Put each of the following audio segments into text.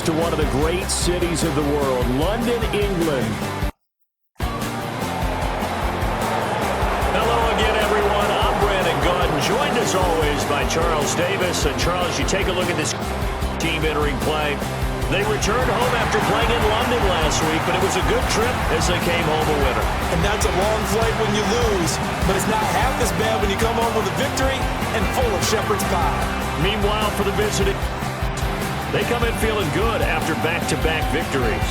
to one of the great cities of the world, London, England. Hello again, everyone. I'm Brandon Gaudin, joined as always by Charles Davis. And Charles, you take a look at this team entering play. They returned home after playing in London last week, but it was a good trip as they came home a winner. And that's a long flight when you lose, but it's not half as bad when you come home with a victory and full of shepherd's pie. Meanwhile, for the visiting, they come in feeling good after back-to-back victories.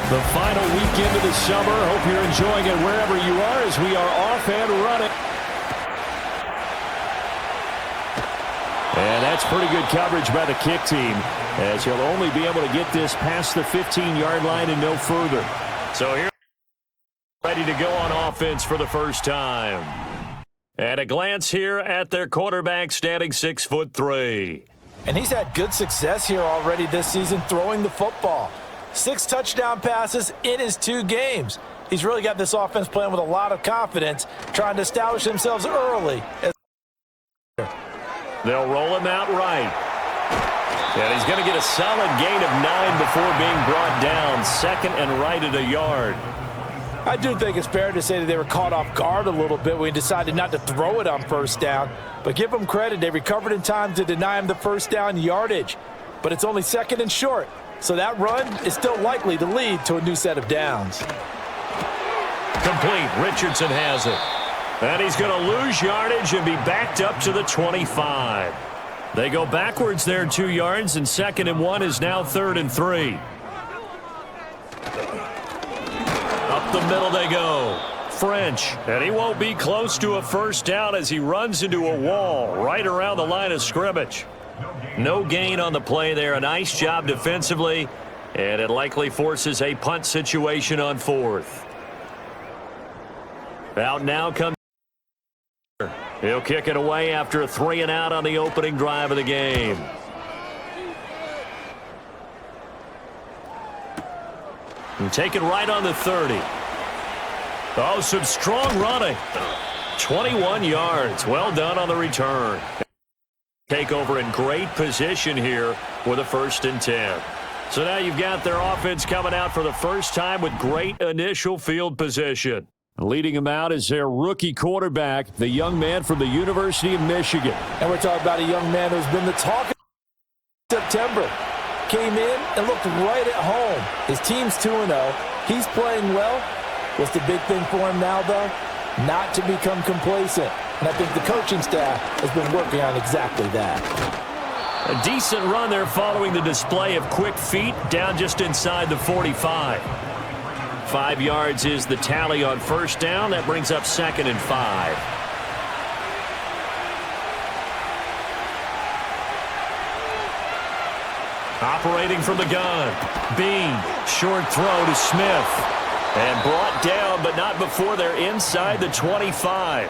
The final weekend of the summer. Hope you're enjoying it wherever you are as we are off and running. And that's pretty good coverage by the kick team, as he'll only be able to get this past the 15-yard line and no further. So here, ready to go on offense for the first time. And a glance here at their quarterback, standing 6'3". And he's had good success here already this season throwing the football. 6 touchdown passes in his 2 games. He's really got this offense playing with a lot of confidence, trying to establish themselves early. They'll roll him out right. And he's going to get a solid gain of 9 before being brought down. Second and right at a yard. I do think it's fair to say that they were caught off guard a little bit when he decided not to throw it on first down. But give them credit, they recovered in time to deny him the first down yardage. But it's only second and short. So that run is still likely to lead to a new set of downs. Complete. Richardson has it. And he's going to lose yardage and be backed up to the 25. They go backwards there 2 yards, and 2nd and 1 is now 3rd and 3. Up the middle they go. French. And he won't be close to a first down as he runs into a wall right around the line of scrimmage. No gain on the play there. A nice job defensively, and it likely forces a punt situation on 4th. Out now comes. He'll kick it away after a 3 and out on the opening drive of the game. And take it right on the 30. Oh, some strong running. 21 yards. Well done on the return. Take over in great position here with a 1st and 10. So now you've got their offense coming out for the first time with great initial field position. Leading him out is their rookie quarterback, the young man from the University of Michigan. And we're talking about a young man who's been the talk of September. Came in and looked right at home. His team's 2-0. He's playing well. What's the big thing for him now, though? Not to become complacent. And I think the coaching staff has been working on exactly that. A decent run there following the display of quick feet down just inside the 45. 5 yards is the tally on first down. That brings up 2nd and 5. Operating from the gun. Bean. Short throw to Smith. And brought down, but not before they're inside the 25.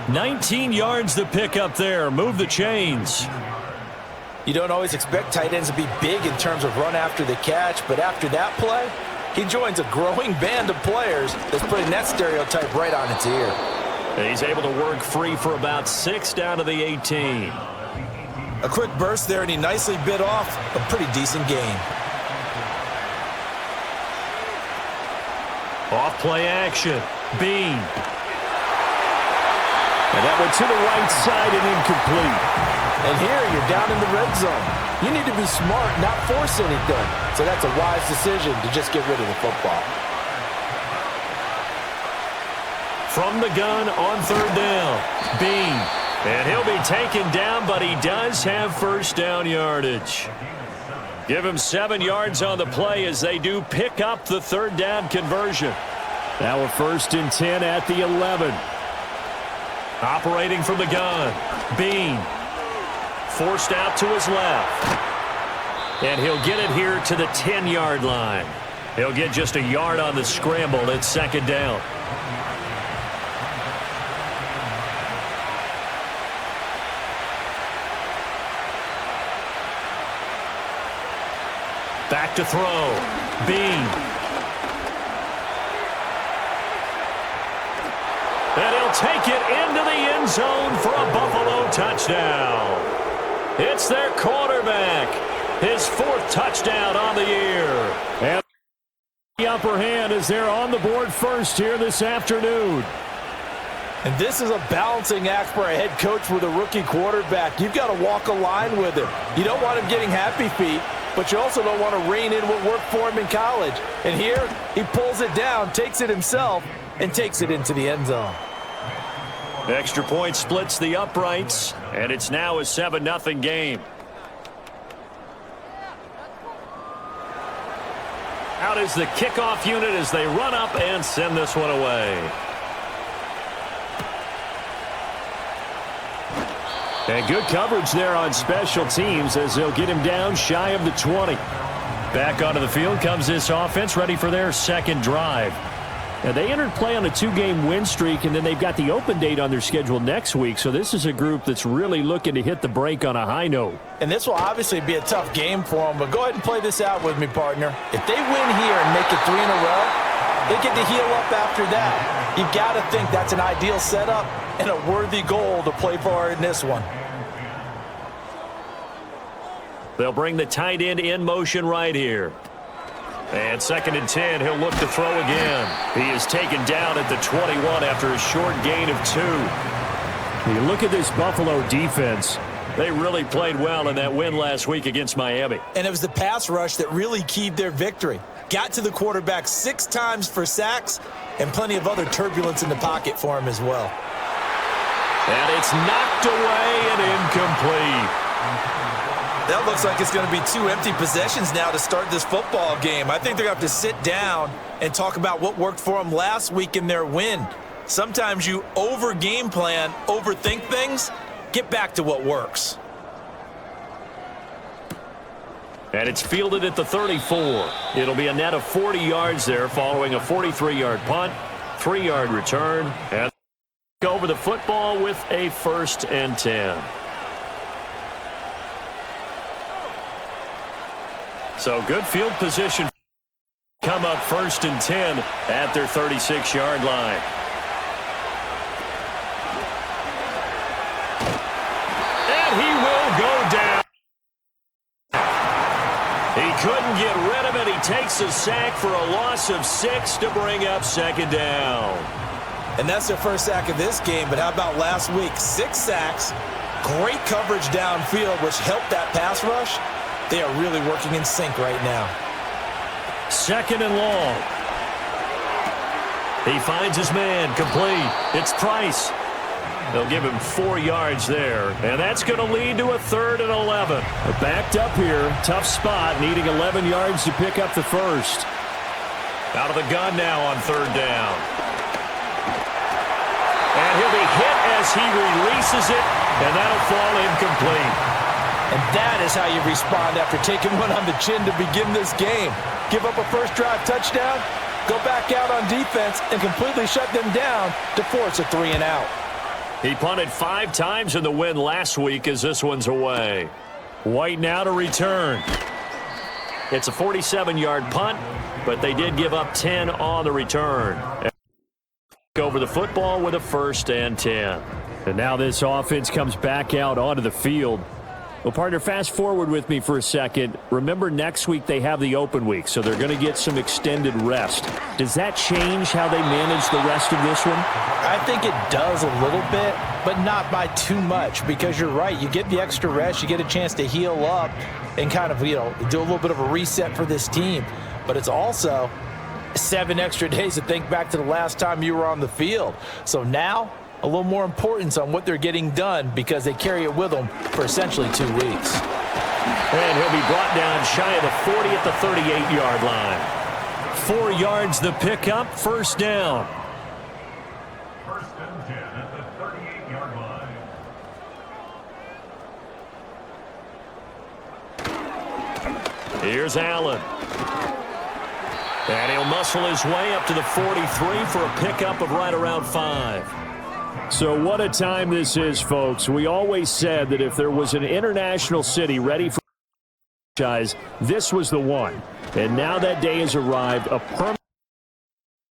19 yards to pick up there. Move the chains. You don't always expect tight ends to be big in terms of run after the catch, but after that play, he joins a growing band of players that's putting that stereotype right on its ear. He's able to work free for about 6 down to the 18. A quick burst there, and he nicely bit off a pretty decent gain. Off play action. Bean. And that went to the right side and incomplete. And here you're down in the red zone. You need to be smart, not force anything. So that's a wise decision to just get rid of the football. From the gun on 3rd down. Bean. And he'll be taken down, but he does have first down yardage. Give him 7 yards on the play as they do pick up the 3rd down conversion. Now a 1st and 10 at the 11. Operating from the gun. Bean. Forced out to his left. And he'll get it here to the 10-yard line. He'll get just a yard on the scramble. It's 2nd down. Back to throw. Bean. And he'll take it into the end zone for a Buffalo touchdown. It's their quarterback. His 4th touchdown on the year. And the upper hand as they're on the board first here this afternoon. And this is a balancing act for a head coach with a rookie quarterback. You've got to walk a line with him. You don't want him getting happy feet, but you also don't want to rein in what worked for him in college. And here, he pulls it down, takes it himself, and takes it into the end zone. Extra point splits the uprights, and it's now a 7-0 game. Out is the kickoff unit as they run up and send this one away. And good coverage there on special teams as they'll get him down shy of the 20. Back onto the field comes this offense, ready for their second drive. And they entered play on a 2-game win streak, and then they've got the open date on their schedule next week. So this is a group that's really looking to hit the break on a high note. And this will obviously be a tough game for them, but go ahead and play this out with me, partner. If they win here and make it 3 in a row, they get to heal up after that. You've got to think that's an ideal setup and a worthy goal to play for in this one. They'll bring the tight end in motion right here. And 2nd and 10, he'll look to throw again. He is taken down at the 21 after a short gain of 2. You look at this Buffalo defense. They really played well in that win last week against Miami. And it was the pass rush that really keyed their victory. Got to the quarterback 6 times for sacks and plenty of other turbulence in the pocket for him as well. And it's knocked away and incomplete. That looks like it's going to be 2 empty possessions now to start this football game. I think they're going to have to sit down and talk about what worked for them last week in their win. Sometimes you over-game plan, overthink things, get back to what works. And it's fielded at the 34. It'll be a net of 40 yards there following a 43-yard punt, 3-yard return, and over the football with a 1st and 10. So good field position. Come up 1st and 10 at their 36-yard line. And he will go down. He couldn't get rid of it. He takes a sack for a loss of 6 to bring up 2nd down. And that's their first sack of this game, but how about last week? 6 sacks, great coverage downfield, which helped that pass rush. They are really working in sync right now. 2nd and long. He finds his man, complete. It's Price. They'll give him 4 yards there, and that's going to lead to a 3rd and 11. They're backed up here, tough spot, needing 11 yards to pick up the first. Out of the gun now on 3rd down. And he'll be hit as he releases it, and that'll fall incomplete. And that is how you respond after taking one on the chin to begin this game. Give up a first drive touchdown, go back out on defense, and completely shut them down to force a 3 and out. He punted 5 times in the win last week as this one's away. White now to return. It's a 47-yard punt, but they did give up 10 on the return. Over the football with a 1st and 10. And now this offense comes back out onto the field. Well, partner, fast forward with me for a second. Remember, next week they have the open week, so they're going to get some extended rest. Does that change how they manage the rest of this one? I think it does a little bit, but not by too much, because you're right. You get the extra rest. You get a chance to heal up and kind of, do a little bit of a reset for this team. But it's also 7 extra days to think back to the last time you were on the field. So now, a little more importance on what they're getting done because they carry it with them for essentially 2 weeks. And he'll be brought down shy of the 40 at the 38-yard line. 4 yards the pickup, 1st down. 1st and 10 at the 38-yard line. Here's Allen. And he'll muscle his way up to the 43 for a pickup of right around 5. So what a time this is, folks. We always said that if there was an international city ready for This was the one. And now that day has arrived, a permanent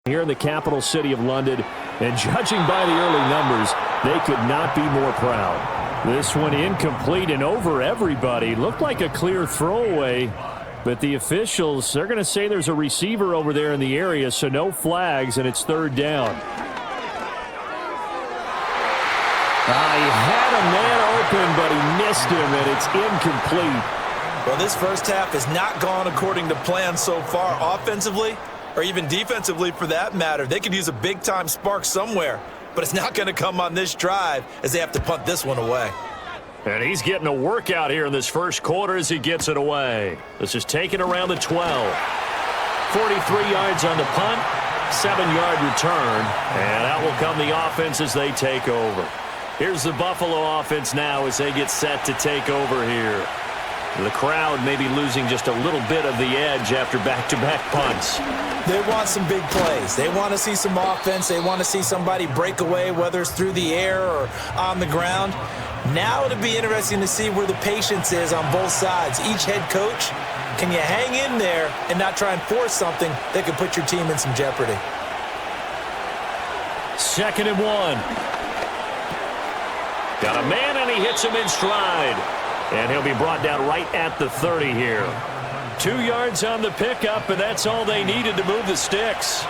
here in the capital city of London. And judging by the early numbers, they could not be more proud. This one incomplete and over everybody. Looked like a clear throwaway. But the officials, they're going to say there's a receiver over there in the area, so no flags, and it's third down. He had a man open, but he missed him, and it's incomplete. Well, this first half has not gone according to plan so far offensively, or even defensively for that matter. They could use a big-time spark somewhere, but it's not going to come on this drive as they have to punt this one away. And he's getting a workout here in this first quarter as he gets it away. This is taken around the 12. 43 yards on the punt, 7-yard return, and out will come the offense as they take over. Here's the Buffalo offense now as they get set to take over here. The crowd may be losing just a little bit of the edge after back-to-back punts. They want some big plays. They want to see some offense. They want to see somebody break away, whether it's through the air or on the ground. Now it'll be interesting to see where the patience is on both sides. Each head coach, can you hang in there and not try and force something that could put your team in some jeopardy? 2nd and 1. Got a man, and he hits him in stride. And he'll be brought down right at the 30 here. 2 yards on the pickup, and that's all they needed to move the sticks.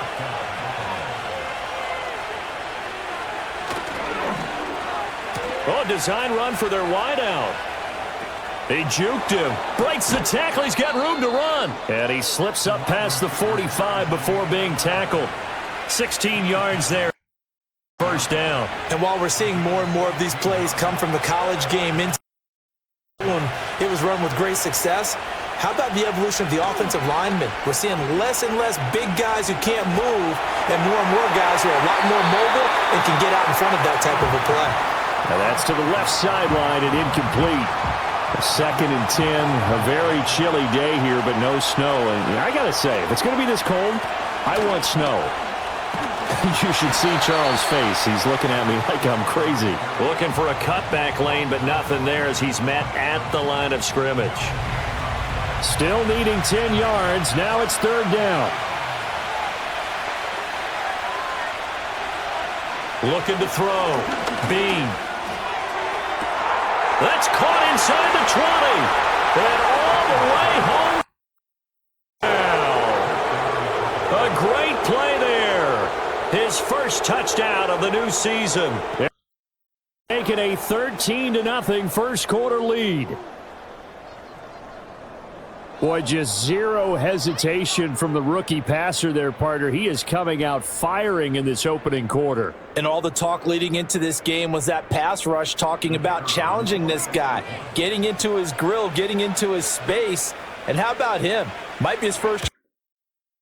Oh, design run for their wideout. He juked him. Breaks the tackle. He's got room to run. And he slips up past the 45 before being tackled. 16 yards there. First down. And while we're seeing more and more of these plays come from the college game into when it was run with great success, how about the evolution of the offensive linemen? We're seeing less and less big guys who can't move and more guys who are a lot more mobile and can get out in front of that type of a play. Now that's to the left sideline and incomplete. 2nd and 10, a very chilly day here, but no snow. And I got to say, if it's going to be this cold, I want snow. You should see Charles' face. He's looking at me like I'm crazy. Looking for a cutback lane, but nothing there as he's met at the line of scrimmage. Still needing 10 yards. Now it's third down. Looking to throw. Bean. That's caught inside the 20. And all the way home. Now. A great play there. His first touchdown of the new season. Making a 13-0 first quarter lead. Boy, just zero hesitation from the rookie passer there, partner. He is coming out firing in this opening quarter. And all the talk leading into this game was that pass rush talking about challenging this guy, getting into his grill, getting into his space. And how about him? Might be his first.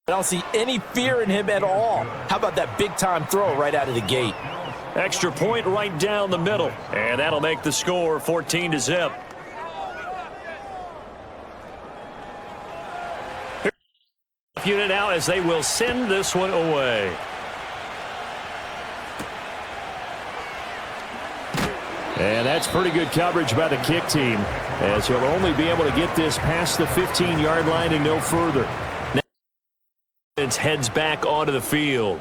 I don't see any fear in him at all. How about that big-time throw right out of the gate? Extra point right down the middle. And that'll make the score 14-0. Unit now as they will send this one away. And that's pretty good coverage by the kick team, as he'll only be able to get this past the 15-yard line and no further. Heads back onto the field.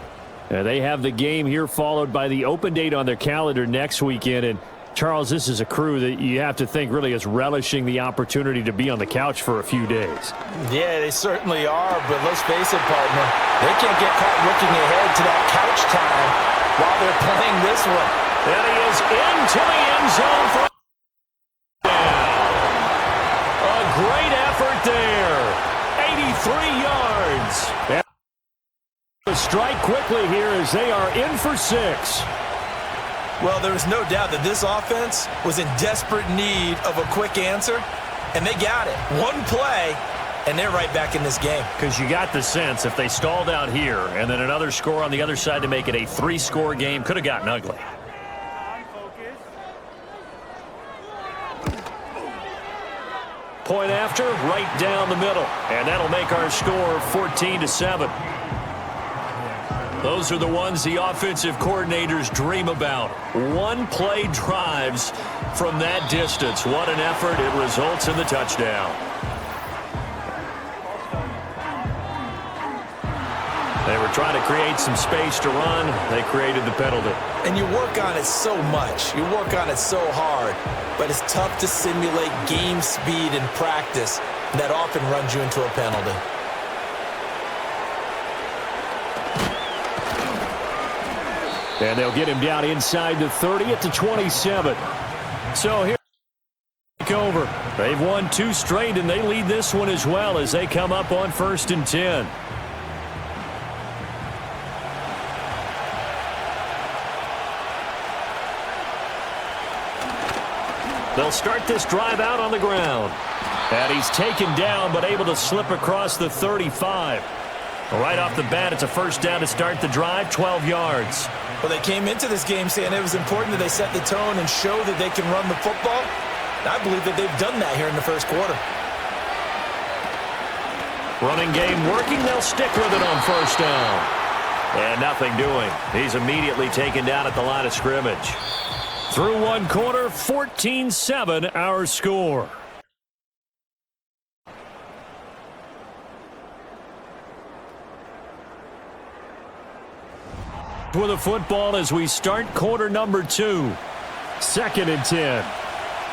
They have the game here followed by the open date on their calendar next weekend. And Charles, this is a crew that you have to think really is relishing the opportunity to be on the couch for a few days. Yeah, they certainly are, but let's face it, partner. They can't get caught looking ahead to that couch time while they're playing this one. And he is into the end zone for a great effort there. 83 yards. The strike quickly here as they are in for 6. Well, there is no doubt that this offense was in desperate need of a quick answer, and they got it. One play, and they're right back in this game. Because you got the sense if they stalled out here and then another score on the other side to make it a 3-score game, could have gotten ugly. Point after, right down the middle. And that'll make our score 14-7. Those are the ones the offensive coordinators dream about. One-play drives from that distance. What an effort. It results in the touchdown. They were trying to create some space to run. They created the penalty. And you work on it so much. You work on it so hard. But it's tough to simulate game speed in practice. That often runs you into a penalty. And they'll get him down inside the 30 at the 27. So here over. They've won 2 straight, and they lead this one as well as they come up on 1st and 10. They'll start this drive out on the ground. And he's taken down, but able to slip across the 35. Right off the bat, it's a first down to start the drive, 12 yards. Well, they came into this game saying it was important that they set the tone and show that they can run the football. I believe that they've done that here in the first quarter. Running game working. They'll stick with it on first down. And nothing doing. He's immediately taken down at the line of scrimmage. Through one quarter, 14-7 our score. With a football as we start quarter number 2. 2nd and 10.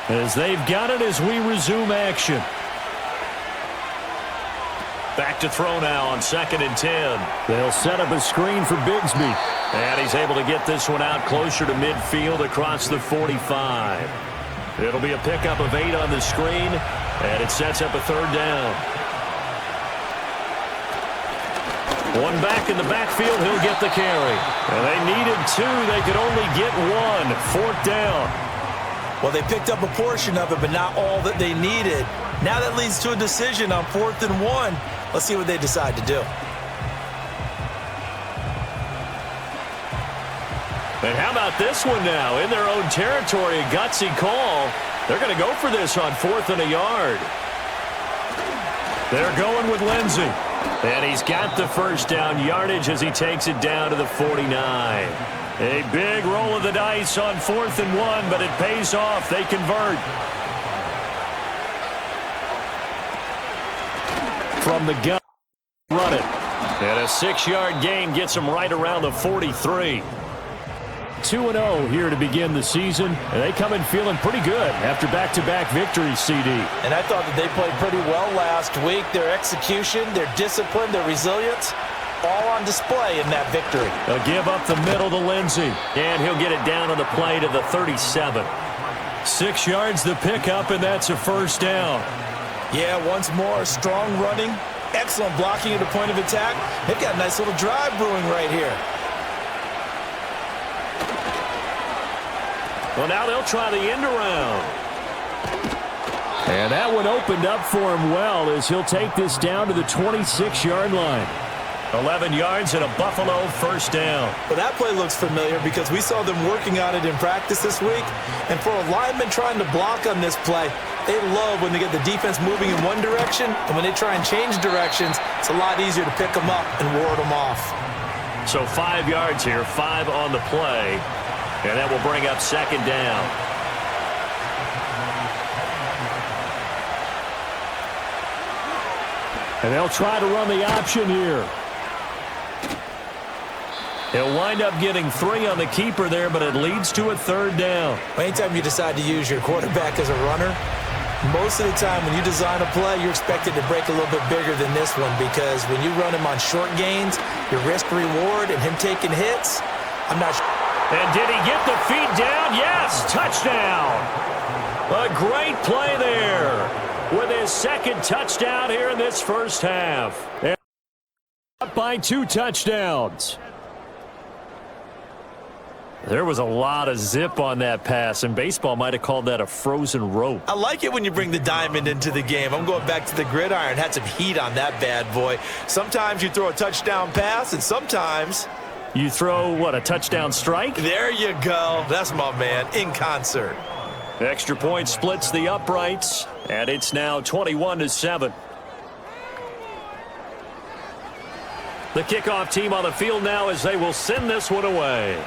As they've got it as we resume action. Back to throw now on 2nd and 10. They'll set up a screen for Bigsby. And he's able to get this one out closer to midfield across the 45. It'll be a pickup of 8 on the screen. And it sets up a 3rd down. One back in the backfield, he'll get the carry. And they needed 2. They could only get 1. 4th down. Well, they picked up a portion of it, but not all that they needed. Now that leads to a decision on 4th and 1. Let's see what they decide to do. And how about this one now? In their own territory, a gutsy call. They're going to go for this on 4th and a yard. They're going with Lindsey. And he's got the first down yardage as he takes it down to the 49. A big roll of the dice on 4th and 1, but it pays off. They convert. From the gun, run it. And a 6-yard gain gets him right around the 43. 2-0 here to begin the season, and they come in feeling pretty good after back-to-back victories, CD. And I thought that they played pretty well last week. Their execution, their discipline, their resilience, all on display in that victory. A give up the middle to Lindsey, and he'll get it down on the play to the 37. 6 yards the pickup, and that's a first down. Yeah, once more, strong running, excellent blocking at the point of attack. They've got a nice little drive brewing right here. Well, now they'll try the end around. And that one opened up for him well as he'll take this down to the 26-yard line. 11 yards and a Buffalo first down. Well, that play looks familiar because we saw them working on it in practice this week. And for a lineman trying to block on this play, they love when they get the defense moving in one direction. And when they try and change directions, it's a lot easier to pick them up and ward them off. So 5 yards here, 5 on the play. And that will bring up 2nd down. And they'll try to run the option here. He'll wind up getting 3 on the keeper there, but it leads to a 3rd down. Anytime you decide to use your quarterback as a runner, most of the time when you design a play, you're expected to break a little bit bigger than this one because when you run him on short gains, your risk-reward and him taking hits, I'm not sure. And did he get the feet down? Yes, touchdown. A great play there with his 2nd touchdown here in this first half. And up by 2 touchdowns. There was a lot of zip on that pass, and baseball might have called that a frozen rope. I like it when you bring the diamond into the game. I'm going back to the gridiron. Had some heat on that bad boy. Sometimes you throw a touchdown pass, and sometimes you throw, what, a touchdown strike? There you go. That's my man, in concert. Extra point splits the uprights, and it's now 21-7. The kickoff team on the field now as they will send this one away.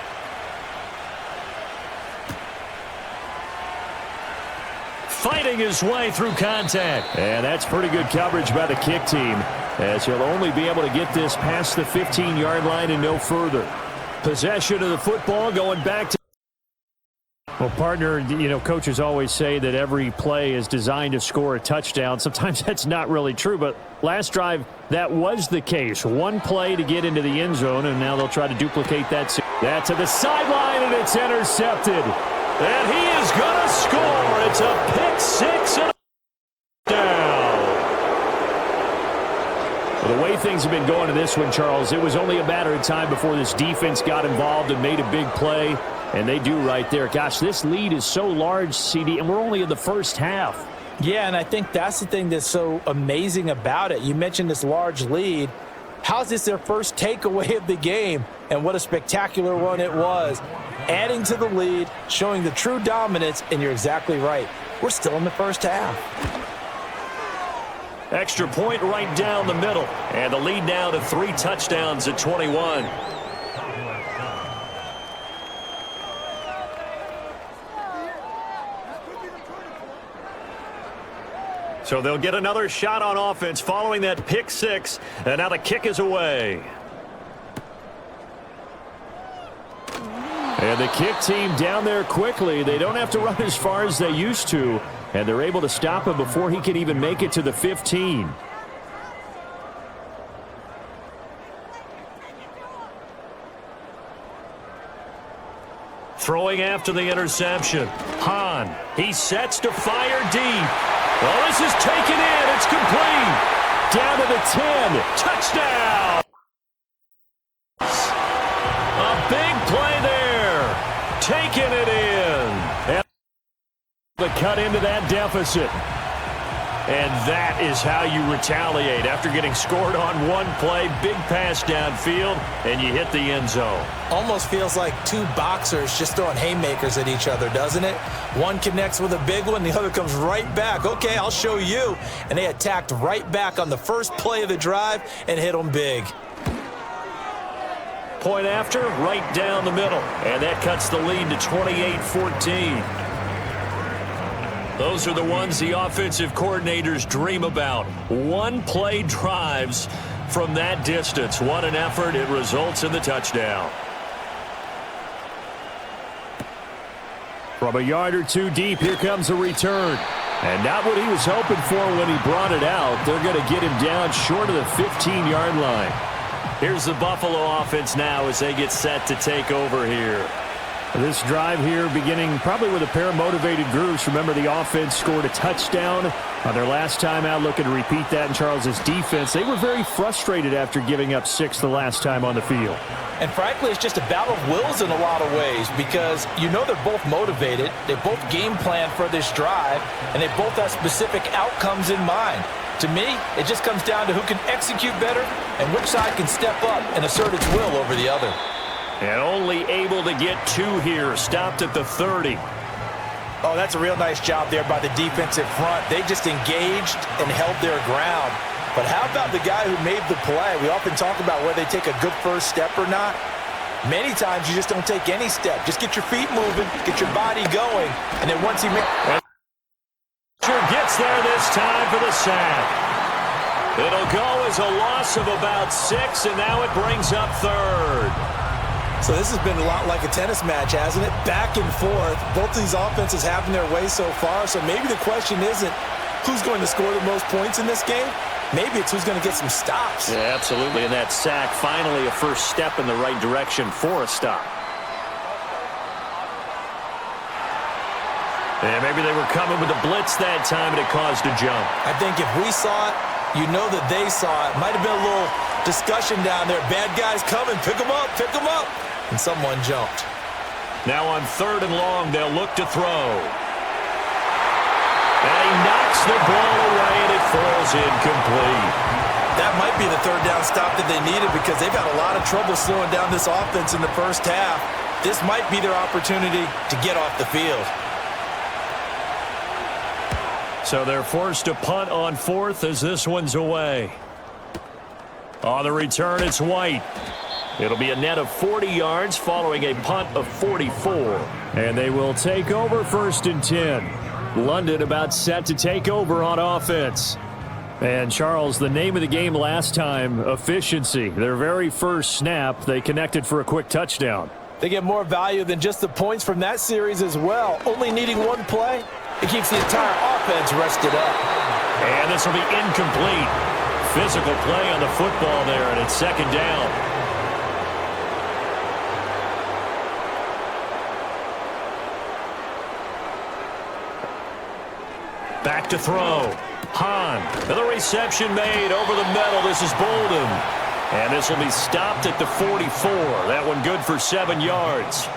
fighting his way through contact. And that's pretty good coverage by the kick team, as he'll only be able to get this past the 15-yard line and no further. Possession of the football going back to... Well, partner, coaches always say that every play is designed to score a touchdown. Sometimes that's not really true, but last drive, that was the case. One play to get into the end zone, and now they'll try to duplicate that. That to the sideline, and it's intercepted. And he is going to score. It's a pick six and a down. Well, the way things have been going in this one, Charles, it was only a matter of time before this defense got involved and made a big play. And they do right there. Gosh, this lead is so large, CD, and we're only in the first half. Yeah, and I think that's the thing that's so amazing about it. You mentioned this large lead. How's this their first takeaway of the game? And what a spectacular one it was. Adding to the lead, showing the true dominance, and you're exactly right. We're still in the first half. Extra point right down the middle. And the lead now to 3 touchdowns at 21. So they'll get another shot on offense following that pick six. And now the kick is away. And the kick team down there quickly. They don't have to run as far as they used to. And they're able to stop him before he can even make it to the 15. Throwing after the interception. Hahn, he sets to fire deep. Well, this is taken in. It's complete. Down to the 10. Touchdown. A big play there. Taking it in. And the cut into that deficit. And that is how you retaliate after getting scored on one play. Big pass downfield, and you hit the end zone. Almost feels like two boxers just throwing haymakers at each other, doesn't it? One connects with a big one, the other comes right back. Okay, I'll show you. And they attacked right back on the first play of the drive and hit them big. Point after, right down the middle. And that cuts the lead to 28-14. Those are the ones the offensive coordinators dream about. One-play drives from that distance. What an effort. It results in the touchdown. From a yard or two deep, here comes a return. And not what he was hoping for when he brought it out. They're going to get him down short of the 15-yard line. Here's the Buffalo offense now as they get set to take over here. This drive here beginning probably with a pair of motivated groups. Remember, the offense scored a touchdown on their last time out, looking to repeat that in Charles's defense. They were very frustrated after giving up 6 the last time on the field. And frankly, it's just a battle of wills in a lot of ways because they're both motivated. They both game plan for this drive, and they both have specific outcomes in mind. To me, it just comes down to who can execute better and which side can step up and assert its will over the other. And only able to get 2 here. Stopped at the 30. Oh, that's a real nice job there by the defensive front. They just engaged and held their ground. But how about the guy who made the play? We often talk about whether they take a good first step or not. Many times you just don't take any step. Just get your feet moving, get your body going, and then once he makes... Gets there this time for the sack. It'll go as a loss of about 6, and now it brings up 3rd. So this has been a lot like a tennis match, hasn't it? Back and forth. Both these offenses having their way so far. So maybe the question isn't who's going to score the most points in this game. Maybe it's who's going to get some stops. Yeah, absolutely. And that sack, finally a first step in the right direction for a stop. Yeah, maybe they were coming with a blitz that time and it caused a jump. I think if we saw it, you know that they saw it. Might have been a little discussion down there. Bad guys coming. Pick them up. Pick them up. And someone jumped. Now on 3rd and long, they'll look to throw. And he knocks the ball away, and it falls incomplete. That might be the 3rd down stop that they needed because they've had a lot of trouble slowing down this offense in the first half. This might be their opportunity to get off the field. So they're forced to punt on 4th as this one's away. On the return, it's White. It'll be a net of 40 yards following a punt of 44. And they will take over 1st and 10. London about set to take over on offense. And, Charles, the name of the game last time, efficiency. Their very first snap, they connected for a quick touchdown. They get more value than just the points from that series as well. Only needing one play, it keeps the entire offense rested up. And this will be incomplete. Physical play on the football there, and it's second down. Back to throw. Hahn. And the reception made over the middle. This is Bolden. And this will be stopped at the 44. That one good for 7 yards.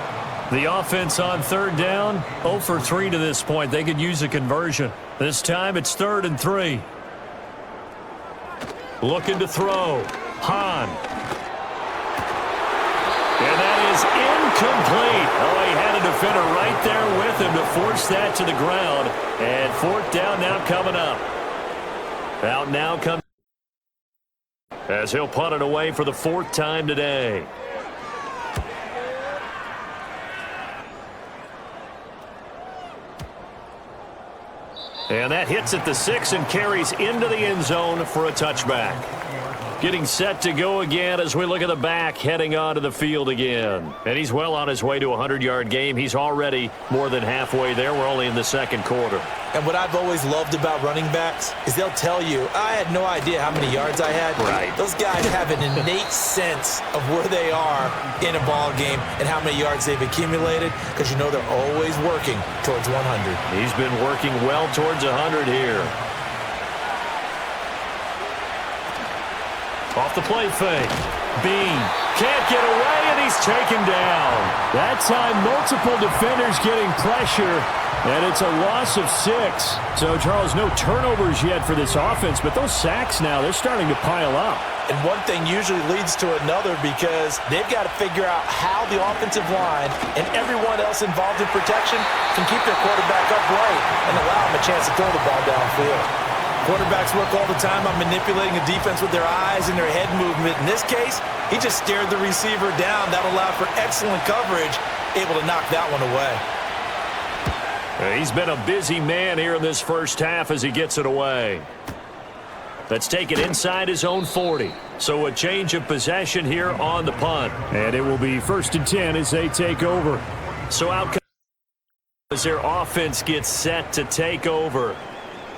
The offense on third down, 0 for 3 to this point. They could use a conversion. This time it's 3rd and 3. Looking to throw. Hahn. And that is incomplete. Oh, he had a defender right there with him to force that to the ground. And 4th down now coming up. Out now comes as he'll punt it away for the 4th time today. And that hits at the 6 and carries into the end zone for a touchback. Getting set to go again as we look at the back heading onto the field again. And he's well on his way to a 100-yard game. He's already more than halfway there. We're only in the second quarter. And what I've always loved about running backs is they'll tell you, I had no idea how many yards I had. Right. Those guys have an innate sense of where they are in a ball game and how many yards they've accumulated because you know they're always working towards 100. He's been working well towards 100 here. Off the play fake. Bean can't get away, and he's taken down. That time, multiple defenders getting pressure, and it's a loss of 6. So, Charles, no turnovers yet for this offense, but those sacks now, they're starting to pile up. And one thing usually leads to another because they've got to figure out how the offensive line and everyone else involved in protection can keep their quarterback upright and allow him a chance to throw the ball downfield. Quarterbacks work all the time on manipulating a defense with their eyes and their head movement. In this case, he just stared the receiver down. That allowed for excellent coverage, able to knock that one away. He's been a busy man here in this first half as he gets it away. Let's take it inside his own 40. So a change of possession here on the punt. And it will be 1st and 10 as they take over. So out as their offense gets set to take over.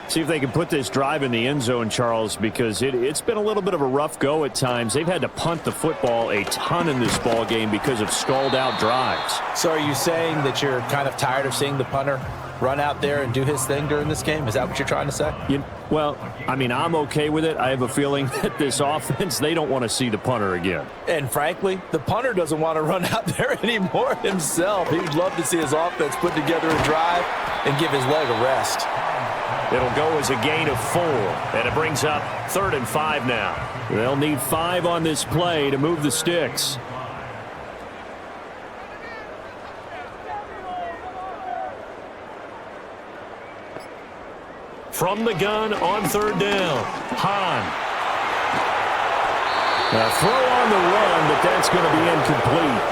See if they can put this drive in the end zone, Charles, because it's been a little bit of a rough go at times. They've had to punt the football a ton in this ball game because of stalled-out drives. So are you saying that you're kind of tired of seeing the punter run out there and do his thing during this game? Is that what you're trying to say? Well, I mean, I'm okay with it. I have a feeling that this offense, they don't want to see the punter again. And frankly, the punter doesn't want to run out there anymore himself. He'd love to see his offense put together a drive and give his leg a rest. It'll go as a gain of 4, and it brings up 3rd and 5 now. They'll need 5 on this play to move the sticks. From the gun on 3rd down, Hahn. A throw on the run, but that's going to be incomplete.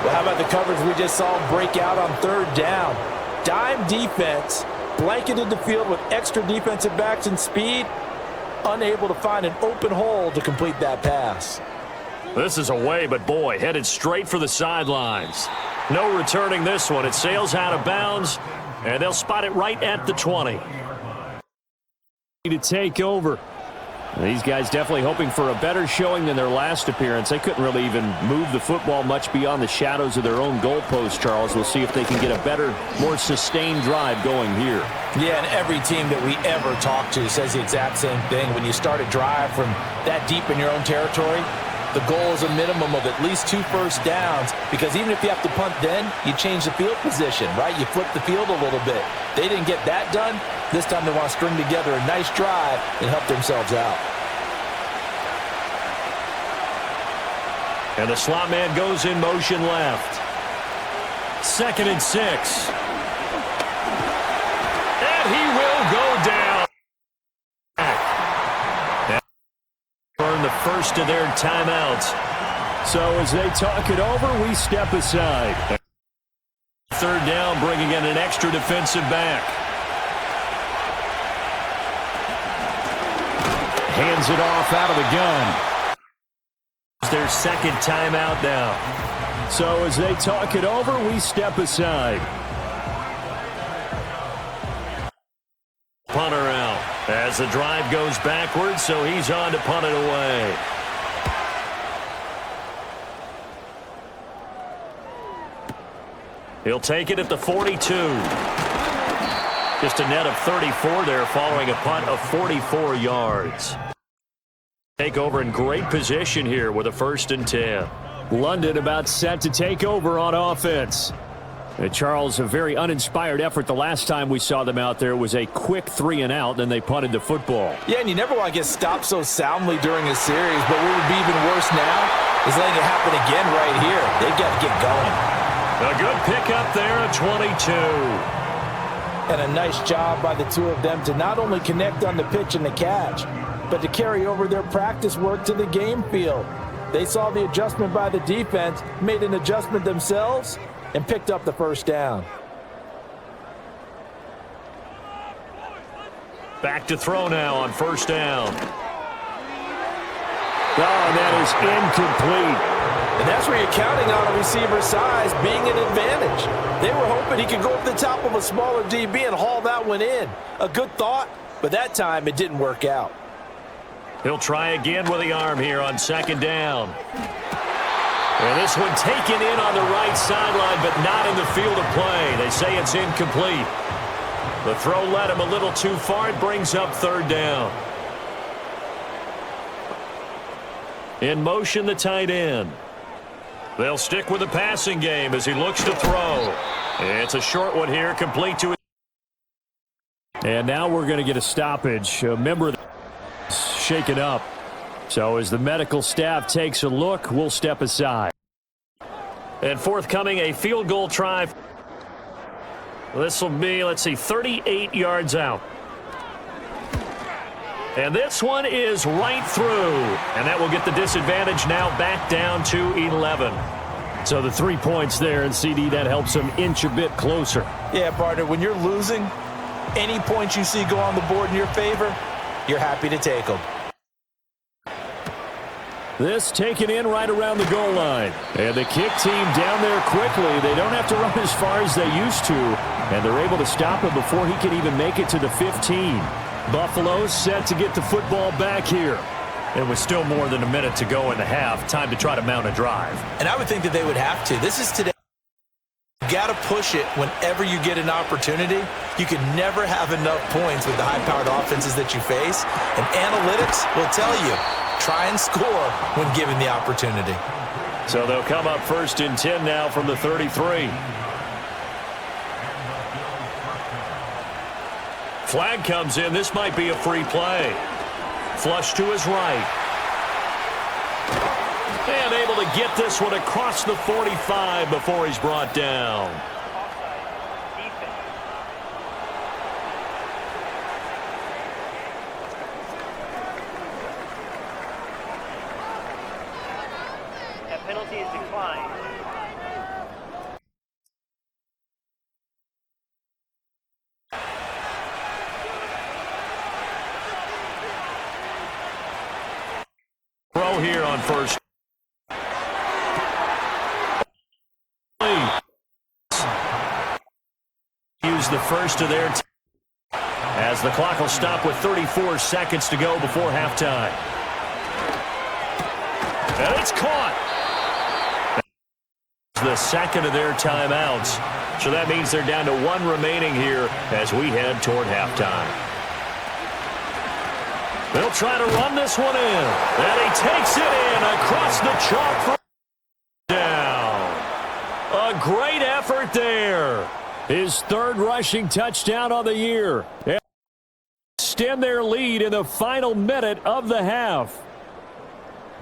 Well, how about the coverage we just saw break out on 3rd down? Dime defense, blanketed the field with extra defensive backs and speed, unable to find an open hole to complete that pass. This is away, but boy, headed straight for the sidelines. No returning this one. It sails out of bounds, and they'll spot it right at the 20. To take over. These guys definitely hoping for a better showing than their last appearance. They couldn't really even move the football much beyond the shadows of their own goalpost, Charles. We'll see if they can get a better, more sustained drive going here. Yeah, and every team that we ever talk to says the exact same thing. When you start a drive from that deep in your own territory, the goal is a minimum of at least 2 first downs, because even if you have to punt then, you change the field position, right? You flip the field a little bit. They didn't get that done. This time they want to string together a nice drive and help themselves out. And the slot man goes in motion left. 2nd and 6. And he will go down. Burn the first of their timeouts. So as they talk it over, we step aside. Third down, bringing in an extra defensive back. Hands it off out of the gun. It's their second timeout now. So as they talk it over, we step aside. Punter out as the drive goes backwards, so he's on to punt it away. He'll take it at the 42. Just a net of 34 there following a punt of 44 yards. Take over in great position here with a 1st and 10. London about set to take over on offense. Charles, a very uninspired effort the last time we saw them out there. It was a quick 3-and-out, then they punted the football. Yeah, and you never want to get stopped so soundly during a series, but what would be even worse now is letting it happen again right here. They've got to get going. A good pickup there at 22. And a nice job by the two of them to not only connect on the pitch and the catch, but to carry over their practice work to the game field. They saw the adjustment by the defense, made an adjustment themselves, and picked up the 1st down. Back to throw now on 1st down. Oh, that is incomplete. And that's where you're counting on a receiver's size being an advantage. They were hoping he could go up the top of a smaller DB and haul that one in. A good thought, but that time it didn't work out. He'll try again with the arm here on 2nd down. And this one taken in on the right sideline, but not in the field of play. They say it's incomplete. The throw led him a little too far. It brings up 3rd down. In motion, the tight end. They'll stick with the passing game as he looks to throw. It's a short one here, complete to. And now we're going to get a stoppage. A member of the shaken up. So as the medical staff takes a look, we'll step aside. And forthcoming, a field goal try. This will be, 38 yards out. And this one is right through. And that will get the disadvantage now back down to 11. So the 3 points there, and CD, that helps them inch a bit closer. Yeah, partner, when you're losing, any points you see go on the board in your favor, you're happy to take them. This taken in right around the goal line. And the kick team down there quickly. They don't have to run as far as they used to. And they're able to stop him before he can even make it to the 15. Buffalo set to get the football back here. It was still more than a minute to go in the half. Time to try to mount a drive. And I would think that they would have to. This is today. You got to push it whenever you get an opportunity. You can never have enough points with the high-powered offenses that you face. And analytics will tell you, try and score when given the opportunity. So they'll come up 1st and 10 now from the 33. Flag comes in. This might be a free play. Flush to his right. And able to get this one across the 45 before he's brought down. That penalty is declined. Throw here on 1st. Use the first of their as the clock will stop with 34 seconds to go before halftime. And it's caught. The second of their timeouts. So that means they're down to 1 remaining here as we head toward halftime. They'll try to run this one in. And he takes it in across the chalk for down. A great effort there. His 3rd rushing touchdown on the year. And extend their lead in the final minute of the half.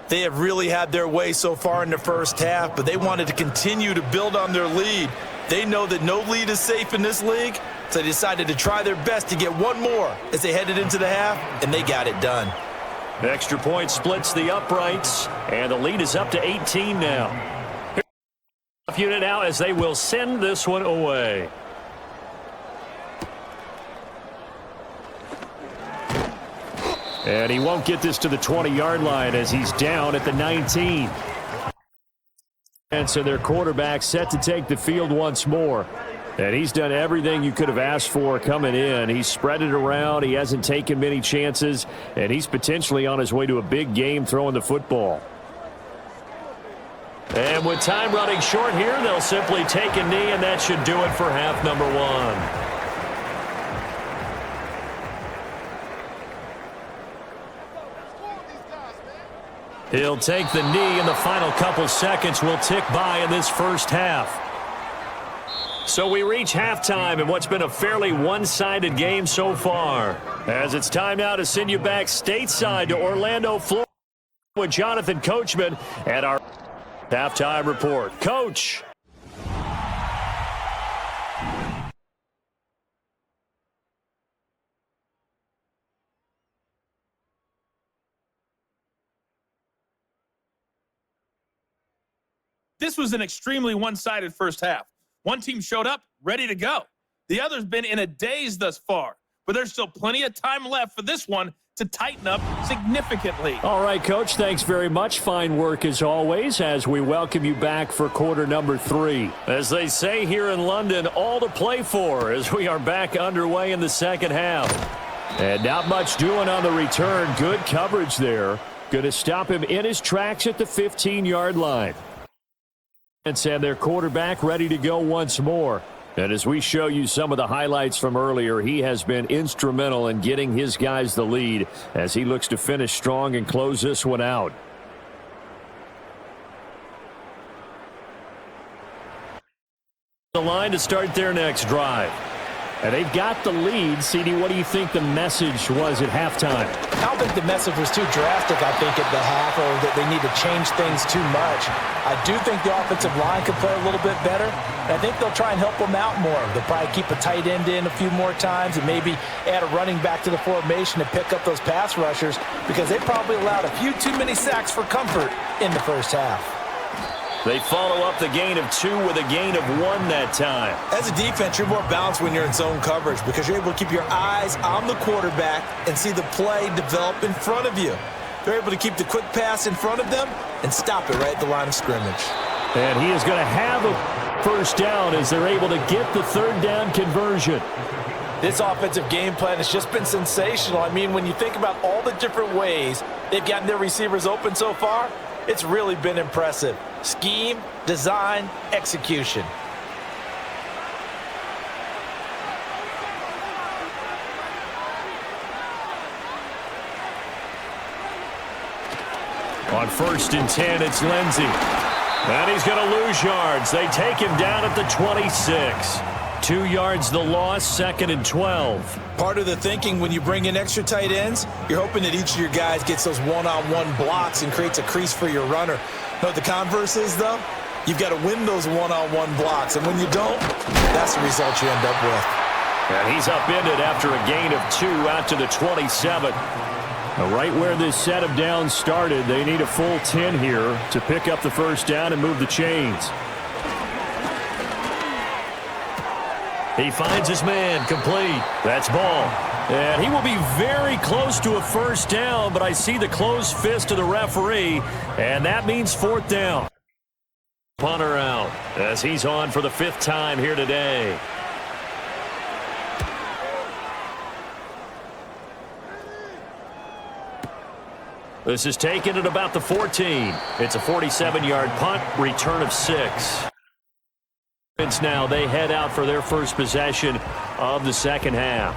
They have really had their way so far in the first half, but they wanted to continue to build on their lead. They know that no lead is safe in this league, so they decided to try their best to get one more as they headed into the half, and they got it done. Extra point splits the uprights, and the lead is up to 18 now. Unit now as they will send this one away. And he won't get this to the 20-yard line as he's down at the 19. And so their quarterback set to take the field once more. And he's done everything you could have asked for coming in. He's spread it around. He hasn't taken many chances. And he's potentially on his way to a big game throwing the football. And with time running short here, they'll simply take a knee, and that should do it for half number one. He'll take the knee, and the final couple seconds will tick by in this first half. So we reach halftime in what's been a fairly one-sided game so far. As it's time now to send you back stateside to Orlando, Florida with Jonathan Coachman at our halftime report. Coach. This was an extremely one-sided first half. One team showed up ready to go. The other's been in a daze thus far, but there's still plenty of time left for this one to tighten up significantly. All right, Coach, thanks very much. Fine work as always as we welcome you back for quarter number 3. As they say here in London, all to play for as we are back underway in the second half. And not much doing on the return. Good coverage there. Going to stop him in his tracks at the 15-yard line. And their quarterback ready to go once more. And as we show you some of the highlights from earlier, he has been instrumental in getting his guys the lead as he looks to finish strong and close this one out. The line to start their next drive. And they've got the lead. CD, what do you think the message was at halftime? I don't think the message was too drastic, I think, at the half, or that they need to change things too much. I do think the offensive line could play a little bit better. I think they'll try and help them out more. They'll probably keep a tight end in a few more times and maybe add a running back to the formation to pick up those pass rushers because they probably allowed a few too many sacks for comfort in the first half. They follow up the gain of 2 with a gain of 1 that time. As a defense, you're more balanced when you're in zone coverage because you're able to keep your eyes on the quarterback and see the play develop in front of you. They're able to keep the quick pass in front of them and stop it right at the line of scrimmage. And he is going to have a first down as they're able to get the third down conversion. This offensive game plan has just been sensational. I mean, when you think about all the different ways they've gotten their receivers open so far, it's really been impressive. Scheme, design, execution. On 1st and 10, it's Lindsey. And he's going to lose yards. They take him down at the 26. 2 yards the loss, 2nd and 12. Part of the thinking when you bring in extra tight ends, you're hoping that each of your guys gets those one-on-one blocks and creates a crease for your runner. You know what the converse is, though? You've got to win those one-on-one blocks, and when you don't, that's the result you end up with. And he's upended after a gain of 2 out to the 27. Right where this set of downs started, they need a full 10 here to pick up the first down and move the chains. He finds his man, complete. That's ball. And he will be very close to a first down, but I see the closed fist of the referee, and that means 4th down. Punter out as he's on for the 5th time here today. This is taken at about the 14. It's a 47-yard punt, return of 6. Now they head out for their first possession of the second half.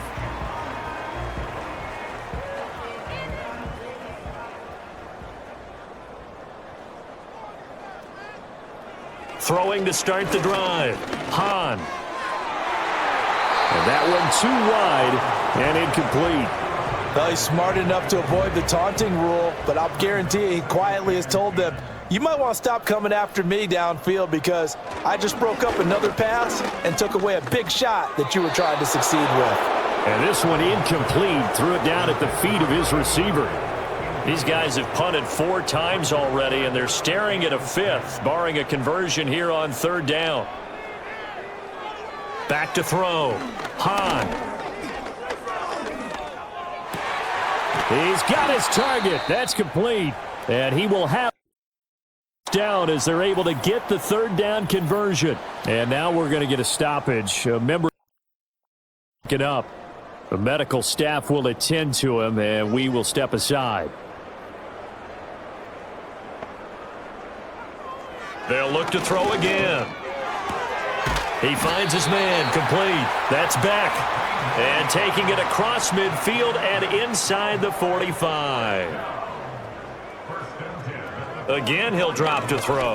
Throwing to start the drive, Hahn. And that one too wide and incomplete. Well, he's smart enough to avoid the taunting rule, but I'll guarantee he quietly has told them, you might want to stop coming after me downfield because I just broke up another pass and took away a big shot that you were trying to succeed with. And this one incomplete, threw it down at the feet of his receiver. These guys have punted 4 times already, and they're staring at a 5th, barring a conversion here on 3rd down. Back to throw. Hahn. He's got his target. That's complete. And he will have down as they're able to get the 3rd down conversion. And now we're going to get a stoppage. A member picking up. The medical staff will attend to him, and we will step aside. They'll look to throw again. He finds his man, complete. That's Beck. And taking it across midfield and inside the 45. Again, he'll drop to throw.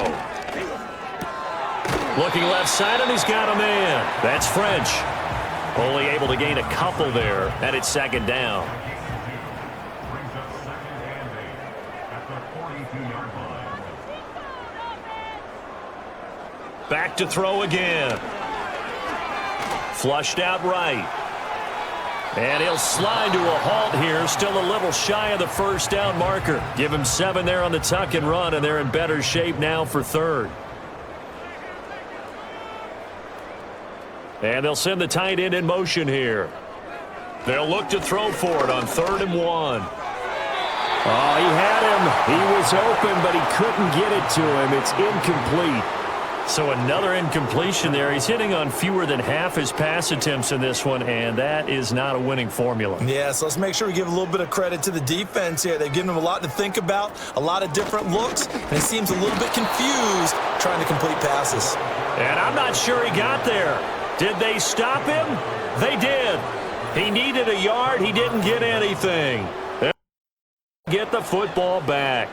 Looking left side, and he's got a man. That's French. Only able to gain a couple there, and it's 2nd down. Brings up 2nd and 8 at the 42-yard line. Back to throw again. Flushed out right. And he'll slide to a halt here, still a little shy of the 1st down marker. Give him 7 there on the tuck and run, and they're in better shape now for 3rd. And they'll send the tight end in motion here. They'll look to throw for it on 3rd and 1. Oh, he had him. He was open, but he couldn't get it to him. It's incomplete. So another incompletion there. He's hitting on fewer than half his pass attempts in this one, and that is not a winning formula. Yeah, so let's make sure we give a little bit of credit to the defense here. They've given him a lot to think about, a lot of different looks, and he seems a little bit confused trying to complete passes. And I'm not sure he got there. Did they stop him? They did. He needed a yard. He didn't get anything. Get the football back.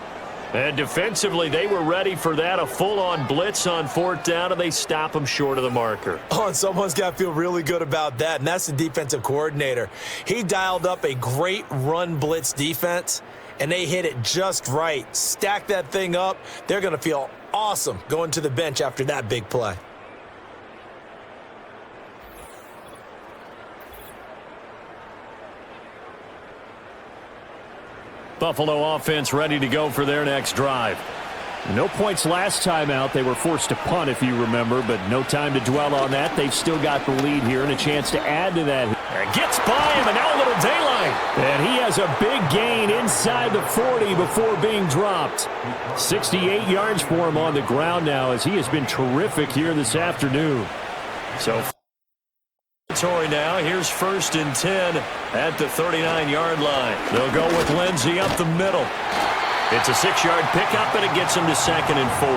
And defensively, they were ready for that. A full-on blitz on 4th down, and they stop him short of the marker. Oh, and someone's got to feel really good about that, and that's the defensive coordinator. He dialed up a great run blitz defense, and they hit it just right. Stack that thing up. They're going to feel awesome going to the bench after that big play. Buffalo offense ready to go for their next drive. No points last time out. They were forced to punt, if you remember, but no time to dwell on that. They've still got the lead here and a chance to add to that. Gets by him, and now a little daylight. And he has a big gain inside the 40 before being dropped. 68 yards for him on the ground now, as he has been terrific here this afternoon. So now, here's 1st and 10 at the 39-yard line. They'll go with Lindsey up the middle. It's a 6-yard pickup, and it gets him to 2nd and 4.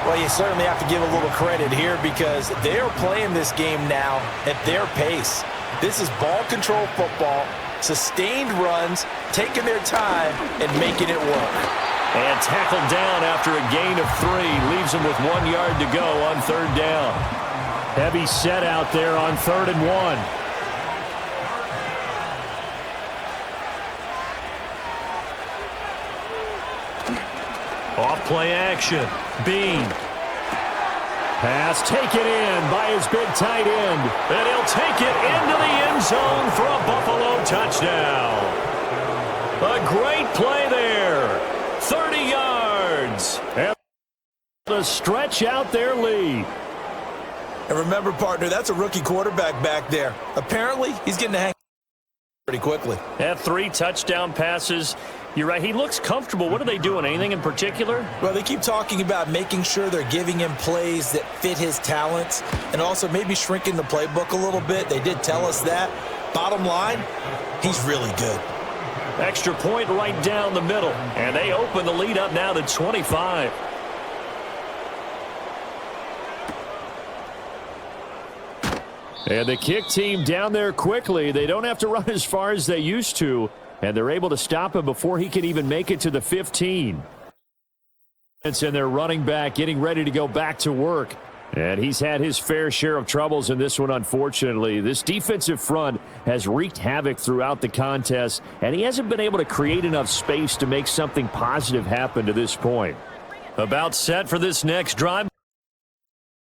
Well, you certainly have to give a little credit here because they're playing this game now at their pace. This is ball control football, sustained runs, taking their time, and making it work. And tackled down after a gain of 3. Leaves him with 1 yard to go on 3rd down. Heavy set out there on 3rd and 1. Off play action. Bean. Pass taken in by his big tight end. And he'll take it into the end zone for a Buffalo touchdown. A great play there. 30 yards. And to stretch out their lead. And remember, partner, that's a rookie quarterback back there. Apparently, he's getting the hang pretty quickly. Had 3 touchdown passes. You're right. He looks comfortable. What are they doing? Anything in particular? Well, they keep talking about making sure they're giving him plays that fit his talents and also maybe shrinking the playbook a little bit. They did tell us that. Bottom line, he's really good. Extra point right down the middle. And they open the lead up now to 25. And the kick team down there quickly. They don't have to run as far as they used to. And they're able to stop him before he can even make it to the 15. And their running back getting ready to go back to work. And he's had his fair share of troubles in this one, unfortunately. This defensive front has wreaked havoc throughout the contest, and he hasn't been able to create enough space to make something positive happen to this point. About set for this next drive.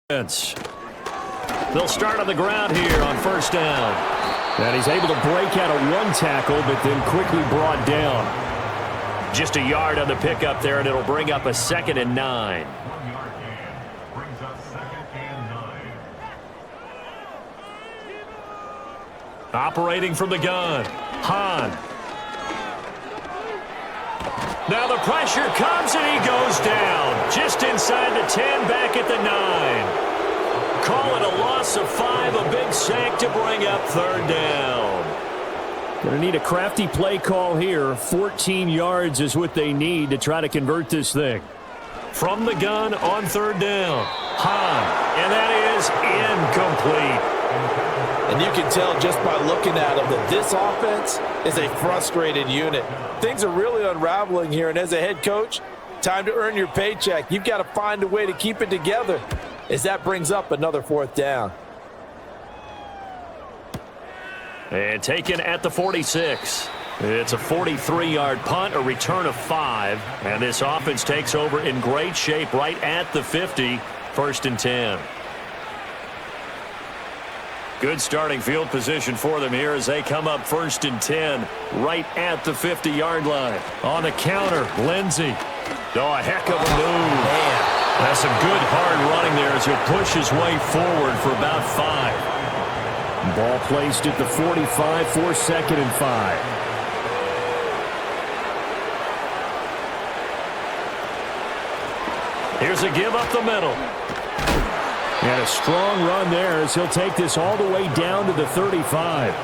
They'll start on the ground here on 1st down. And he's able to break out of 1 tackle, but then quickly brought down. Just a yard on the pickup there, and it'll bring up a 2nd and 9. 1 yard gain brings up 2nd and 9. Operating from the gun, Hahn. Now the pressure comes, and he goes down. Just inside the 10, back at the 9. Call it a loss of 5, a big sack to bring up 3rd down. Going to need a crafty play call here. 14 yards is what they need to try to convert this thing. From the gun on 3rd down, Hahn, and that is incomplete. And you can tell just by looking at them that this offense is a frustrated unit. Things are really unraveling here, and as a head coach, time to earn your paycheck. You've got to find a way to keep it together as that brings up another 4th down. And taken at the 46. It's a 43-yard punt, a return of 5. And this offense takes over in great shape right at the 50, 1st and 10. Good starting field position for them here as they come up 1st and 10 right at the 50-yard line. On the counter, Lindsey. Oh, a heck of a move. Man. That's some good hard running there as he'll push his way forward for about 5. Ball placed at the 45 for 2nd and 5. Here's a give up the middle. And a strong run there as he'll take this all the way down to the 35.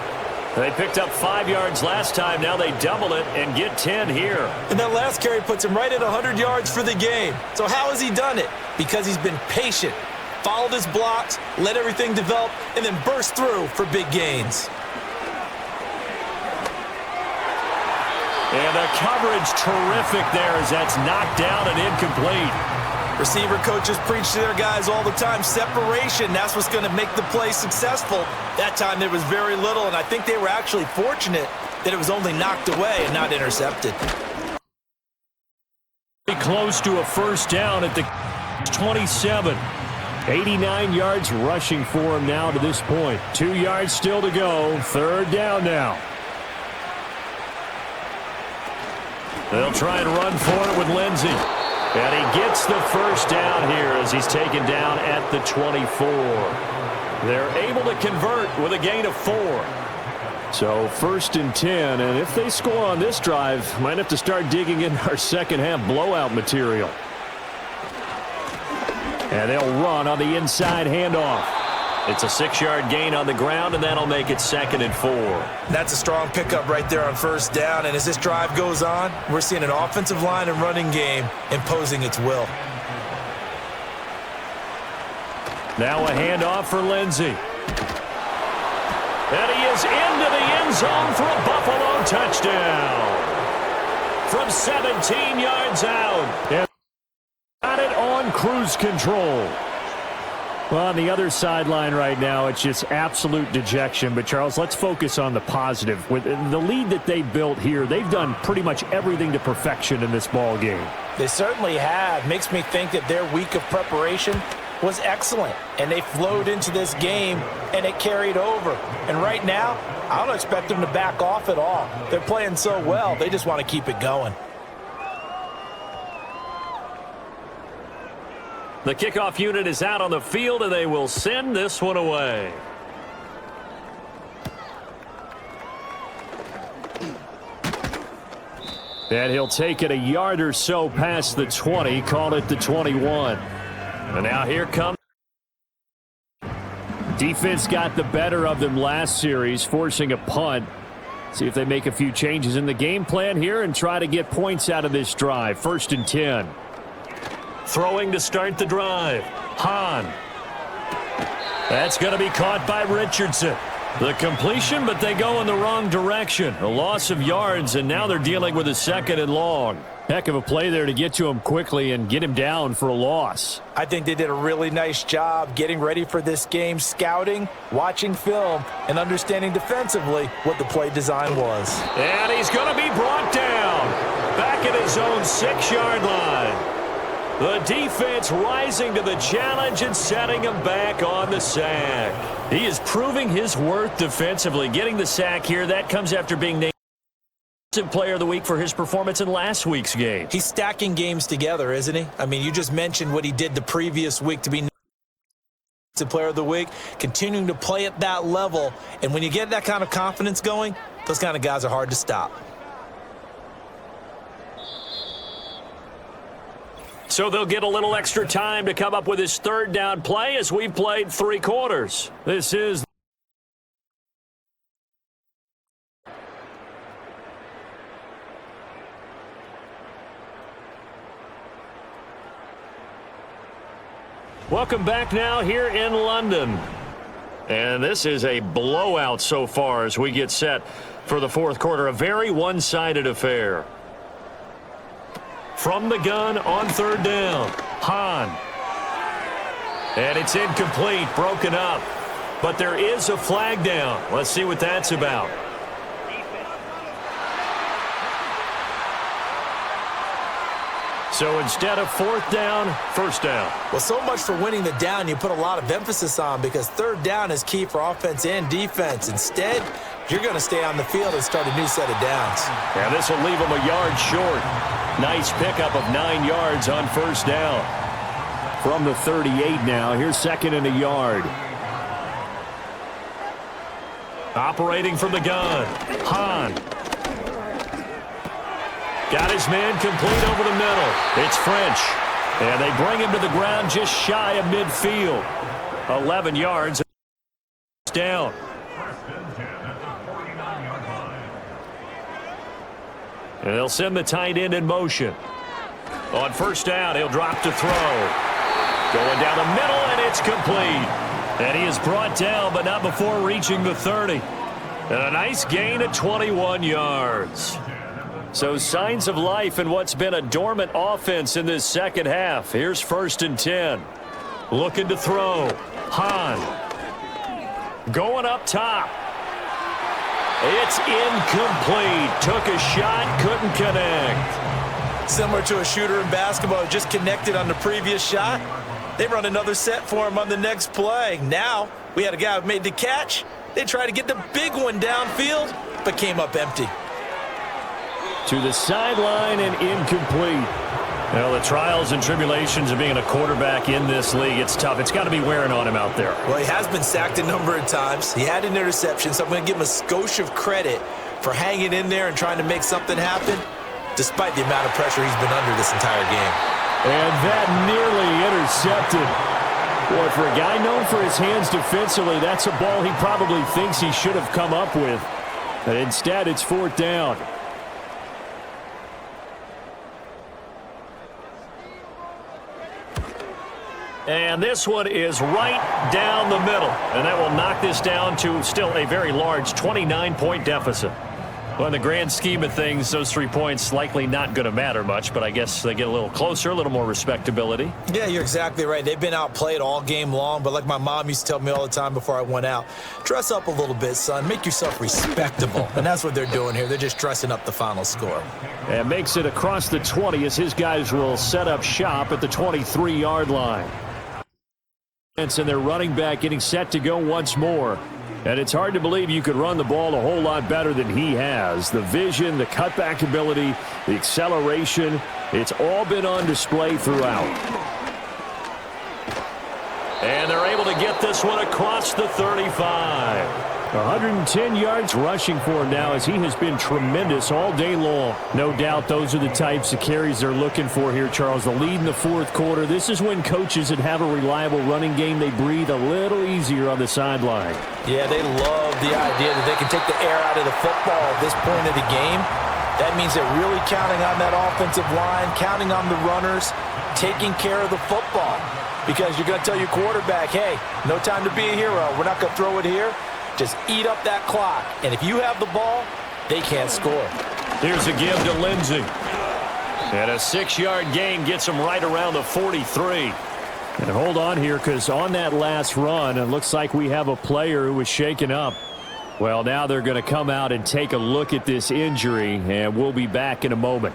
They picked up 5 yards last time. Now they double it and get 10 here. And that last carry puts him right at 100 yards for the game. So how has he done it? Because he's been patient, followed his blocks, let everything develop, and then burst through for big gains. And the coverage terrific there as that's knocked down and incomplete. Receiver coaches preach to their guys all the time, separation, that's what's going to make the play successful. That time there was very little, and I think they were actually fortunate that it was only knocked away and not intercepted. Close to a 1st down at the 27. 89 yards rushing for him now to this point. 2 yards still to go. 3rd down now. They'll try and run for it with Lindsey. And he gets the 1st down here as he's taken down at the 24. They're able to convert with a gain of 4. So 1st and 10, and if they score on this drive, might have to start digging in our 2nd half blowout material. And they'll run on the inside handoff. It's a 6-yard gain on the ground, and that'll make it 2nd and 4. That's a strong pickup right there on 1st down, and as this drive goes on, we're seeing an offensive line and running game imposing its will. Now a handoff for Lindsey. And he is into the end zone for a Buffalo touchdown. From 17 yards out. And got it on cruise control. Well, on the other sideline right now, it's just absolute dejection. But, Charles, let's focus on the positive. With the lead that they built here, they've done pretty much everything to perfection in this ball game. They certainly have. Makes me think that their week of preparation was excellent, and they flowed into this game, and it carried over. And right now, I don't expect them to back off at all. They're playing so well, they just want to keep it going. The kickoff unit is out on the field, and they will send this one away. And he'll take it a yard or so past the 20, call it the 21. And now here comes. Defense got the better of them last series, forcing a punt. See if they make a few changes in the game plan here and try to get points out of this drive. 1st and 10. Throwing to start the drive. Hahn. That's going to be caught by Richardson. The completion, but they go in the wrong direction. A loss of yards, and now they're dealing with a 2nd and long. Heck of a play there to get to him quickly and get him down for a loss. I think they did a really nice job getting ready for this game, scouting, watching film, and understanding defensively what the play design was. And he's going to be brought down back at his own 6-yard line. The defense rising to the challenge and setting him back on the sack. He is proving his worth defensively. Getting the sack here, that comes after being named Defensive Player of the Week for his performance in last week's game. He's stacking games together, isn't he? I mean, you just mentioned what he did the previous week to be Defensive Player of the Week, continuing to play at that level. And when you get that kind of confidence going, those kind of guys are hard to stop. So they'll get a little extra time to come up with his third down play as we've played 3 quarters. This is welcome back now here in London. And this is a blowout so far as we get set for the fourth quarter. A very one-sided affair. From the gun on third down, Hahn. And it's incomplete, broken up. But there is a flag down. Let's see what that's about. So instead of fourth down, first down. Well, so much for winning the down you put a lot of emphasis on, because third down is key for offense and defense. Instead, you're going to stay on the field and start a new set of downs. Yeah, this will leave them a yard short. Nice pickup of 9 yards on first down. From the 38 now, here's second and a yard. Operating from the gun, Hahn. Got his man complete over the middle. It's French. And they bring him to the ground just shy of midfield. 11 yards down. And they'll send the tight end in motion. On first down, he'll drop to throw. Going down the middle, and it's complete. And he is brought down, but not before reaching the 30. And a nice gain of 21 yards. So signs of life in what's been a dormant offense in this second half. Here's first and 10. Looking to throw. Hahn. Going up top. It's incomplete. Took a shot, couldn't connect. Similar to a shooter in basketball who just connected on the previous shot. They run another set for him on the next play. Now, we had a guy who made the catch. They tried to get the big one downfield, but came up empty. To the sideline and incomplete. Well, the trials and tribulations of being a quarterback in this league, it's tough. It's got to be wearing on him out there. Well, he has been sacked a number of times. He had an interception, so I'm going to give him a skosh of credit for hanging in there and trying to make something happen, despite the amount of pressure he's been under this entire game. And that nearly intercepted. Boy, for a guy known for his hands defensively, that's a ball he probably thinks he should have come up with. But instead, it's fourth down. And this one is right down the middle. And that will knock this down to still a very large 29-point deficit. Well, in the grand scheme of things, those 3 points likely not going to matter much, but I guess they get a little closer, a little more respectability. Yeah, you're exactly right. They've been outplayed all game long, but like my mom used to tell me all the time before I went out, dress up a little bit, son. Make yourself respectable. And that's what they're doing here. They're just dressing up the final score. And makes it across the 20 as his guys will set up shop at the 23-yard line. And their running back getting set to go once more. And it's hard to believe you could run the ball a whole lot better than he has. The vision, the cutback ability, the acceleration, it's all been on display throughout. And they're able to get this one across the 35. 110 yards rushing for him now as he has been tremendous all day long. No doubt those are the types of carries they're looking for here, Charles. The lead in the fourth quarter. This is when coaches that have a reliable running game, they breathe a little easier on the sideline. Yeah, they love the idea that they can take the air out of the football at this point of the game. That means they're really counting on that offensive line, counting on the runners, taking care of the football. Because you're going to tell your quarterback, hey, no time to be a hero. We're not going to throw it here. Just eat up that clock. And if you have the ball, they can't score. Here's a give to Lindsey. And a 6-yard gain gets him right around the 43. And hold on here, because on that last run, it looks like we have a player who was shaken up. Well, now they're going to come out and take a look at this injury, and we'll be back in a moment.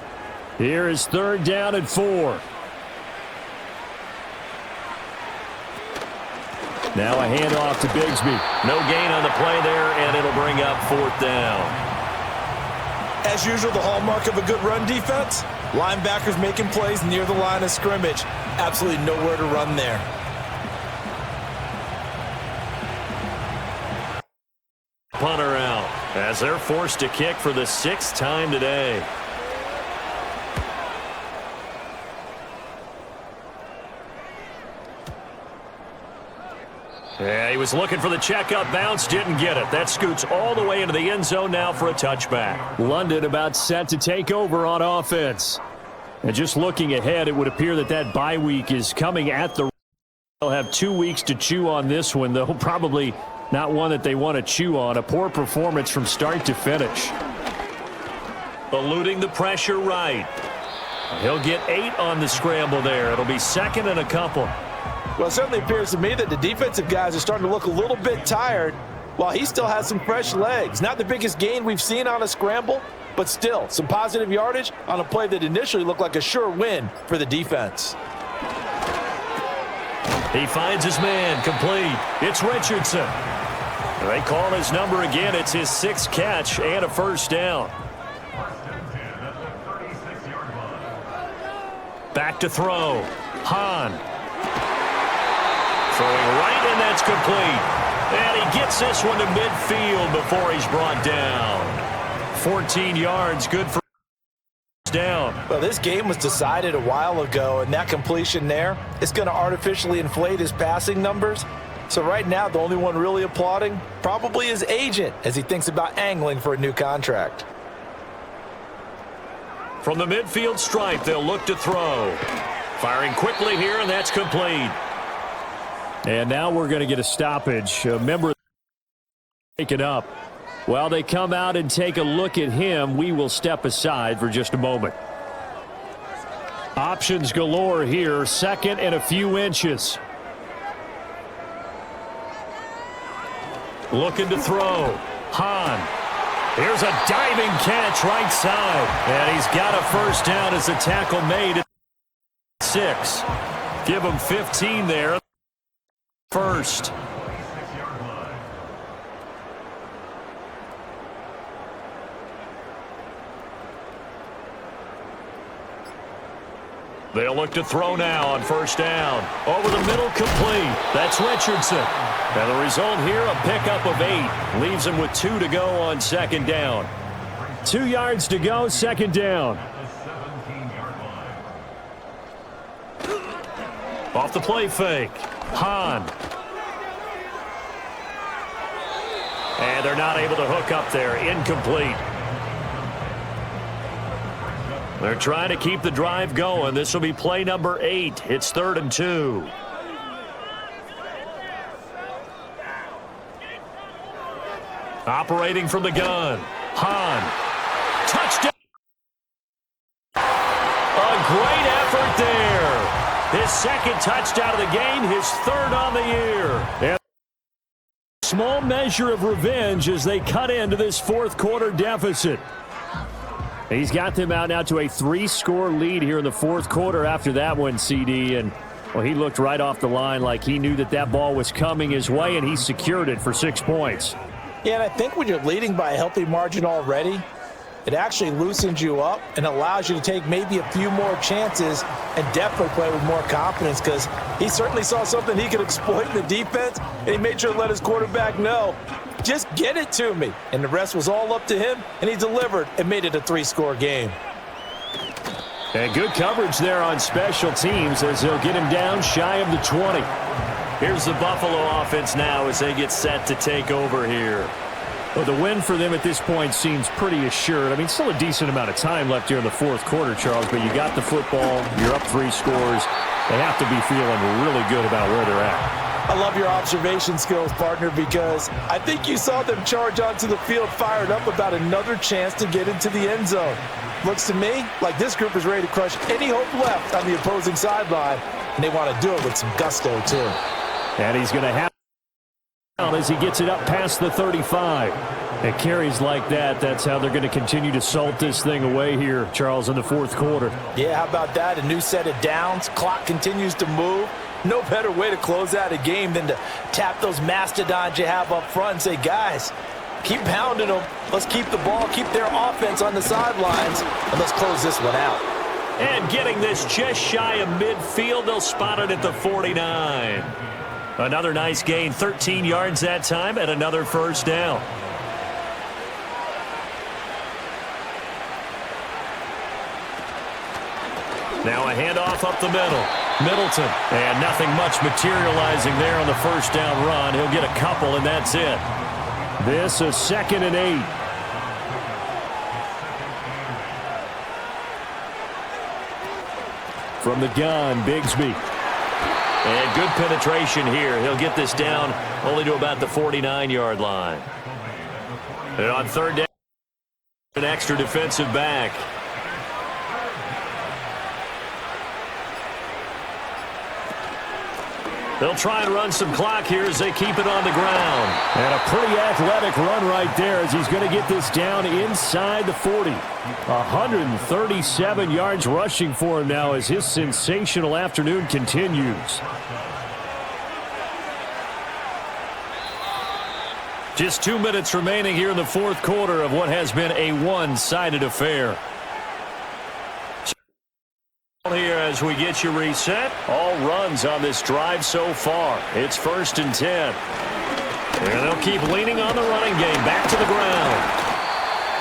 Here is third down and 4. Now a handoff to Bigsby. No gain on the play there, and it'll bring up fourth down. As usual, the hallmark of a good run defense, linebackers making plays near the line of scrimmage. Absolutely nowhere to run there. Punter out as they're forced to kick for the 6th time today. Yeah, he was looking for the checkup bounce, didn't get it. That scoots all the way into the end zone now for a touchback. London about set to take over on offense. And just looking ahead, it would appear that that bye week is coming at the... They'll have 2 weeks to chew on this one, though probably not one that they want to chew on. A poor performance from start to finish. Eluding the pressure right. He'll get 8 on the scramble there. It'll be 2nd and a couple. Well, it certainly appears to me that the defensive guys are starting to look a little bit tired while he still has some fresh legs. Not the biggest gain we've seen on a scramble, but still some positive yardage on a play that initially looked like a sure win for the defense. He finds his man, complete. It's Richardson. They call his number again. It's his 6th catch and a first down. Back to throw. Hahn. Throwing right, and that's complete. And he gets this one to midfield before he's brought down. 14 yards, good for down. Well, this game was decided a while ago, and that completion there is going to artificially inflate his passing numbers. So right now, the only one really applauding probably his agent as he thinks about angling for a new contract. From the midfield stripe, they'll look to throw. Firing quickly here, and that's complete. And now we're going to get a stoppage. A member take it up. While they come out and take a look at him, we will step aside for just a moment. Options galore here. 2nd and a few inches. Looking to throw. Hahn. Here's a diving catch right side. And he's got a first down as the tackle made at 6. Give him 15 there. First. They'll look to throw now on first down. Over the middle, complete. That's Richardson. And the result here, a pickup of 8. Leaves him with 2 to go on 2nd down. 2 yards to go, 2nd down. Off the play fake. Hahn. And they're not able to hook up there. Incomplete. They're trying to keep the drive going. This will be play number 8. It's 3rd and 2. Operating from the gun. Hahn. Touchdown. A great effort there. His 2nd touchdown of the game, his 3rd on the year. And small measure of revenge as they cut into this 4th quarter deficit. He's got them out now to a 3-score lead here in the 4th quarter after that one, CD. And, well, he looked right off the line like he knew that that ball was coming his way, and he secured it for 6 points. Yeah, and I think when you're leading by a healthy margin already, it actually loosens you up and allows you to take maybe a few more chances and definitely play with more confidence because he certainly saw something he could exploit in the defense, and he made sure to let his quarterback know, just get it to me. And the rest was all up to him, and he delivered and made it a 3-score game. And good coverage there on special teams as they'll get him down shy of the 20. Here's the Buffalo offense now as they get set to take over here. Well, the win for them at this point seems pretty assured. I mean, still a decent amount of time left here in the 4th quarter, Charles, but you got the football, you're up 3 scores. They have to be feeling really good about where they're at. I love your observation skills, partner, because I think you saw them charge onto the field fired up about another chance to get into the end zone. Looks to me like this group is ready to crush any hope left on the opposing sideline, and they want to do it with some gusto, too. And he's going to have as he gets it up past the 35. It carries like that. That's how they're going to continue to salt this thing away here, Charles, in the 4th quarter. Yeah, how about that? A new set of downs. Clock continues to move. No better way to close out a game than to tap those mastodons you have up front and say, guys, Keep pounding them. Let's keep the ball, keep their offense on the sidelines, and let's close this one out. And getting this just shy of midfield, they'll spot it at the 49. Another nice gain, 13 yards that time, and another first down. Now a handoff up the middle. Middleton. And nothing much materializing there on the first down run. He'll get a couple, and that's it. This is 2nd and 8. From the gun, Bigsby. And good penetration here. He'll get this down only to about the 49-yard line. And on third down, an extra defensive back. They'll try and run some clock here as they keep it on the ground. And a pretty athletic run right there as he's going to get this down inside the 40. 137 yards rushing for him now as his sensational afternoon continues. Just 2 minutes remaining here in the fourth quarter of what has been a one-sided affair. Here as we get you reset. All runs on this drive so far. It's 1st and 10. And they'll keep leaning on the running game. Back to the ground.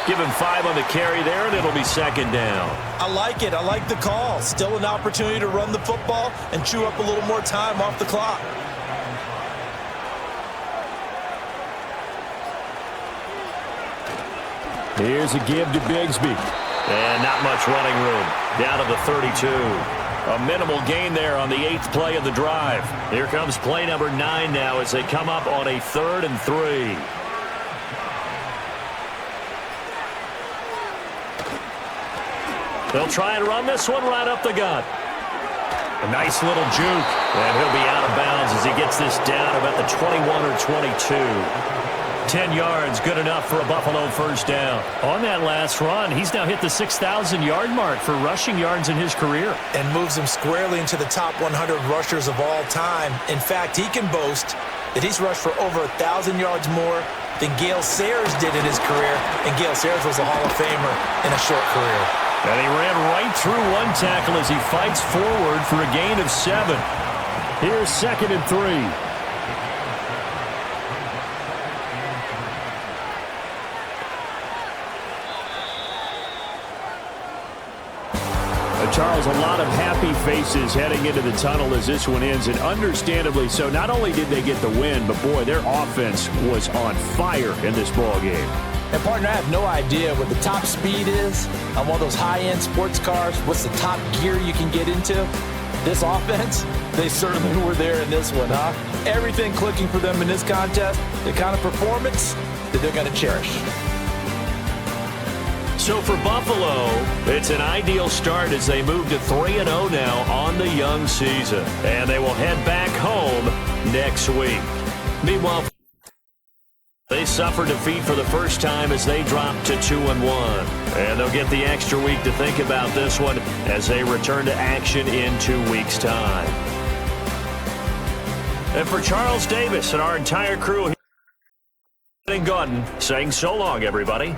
Give him 5 on the carry there, and it'll be 2nd down. I like it. I like the call. Still an opportunity to run the football and chew up a little more time off the clock. Here's a give to Bigsby. And not much running room. Down to the 32. A minimal gain there on the 8th play of the drive. Here comes play number 9 now as they come up on a 3rd and 3. They'll try and run this one right up the gut. A nice little juke. And he'll be out of bounds as he gets this down about the 21 or 22. 10 yards, good enough for a Buffalo first down. On that last run, he's now hit the 6,000-yard mark for rushing yards in his career. And moves him squarely into the top 100 rushers of all time. In fact, he can boast that he's rushed for over 1,000 yards more than Gale Sayers did in his career. And Gale Sayers was a Hall of Famer in a short career. And he ran right through one tackle as he fights forward for a gain of 7. Here's 2nd and 3. Charles, a lot of happy faces heading into the tunnel as this one ends, and understandably so. Not only did they get the win, but, boy, their offense was on fire in this ball game. And, partner, I have no idea what the top speed is on one of those high-end sports cars. What's the top gear you can get into? This offense, they certainly were there in this one, huh? Everything clicking for them in this contest, the kind of performance that they're going to cherish. So for Buffalo, it's an ideal start as they move to 3-0 now on the young season. And they will head back home next week. Meanwhile, they suffer defeat for the first time as they drop to 2-1. And they'll get the extra week to think about this one as they return to action in 2 weeks' time. And for Charles Davis and our entire crew here in Gordon, saying so long, everybody.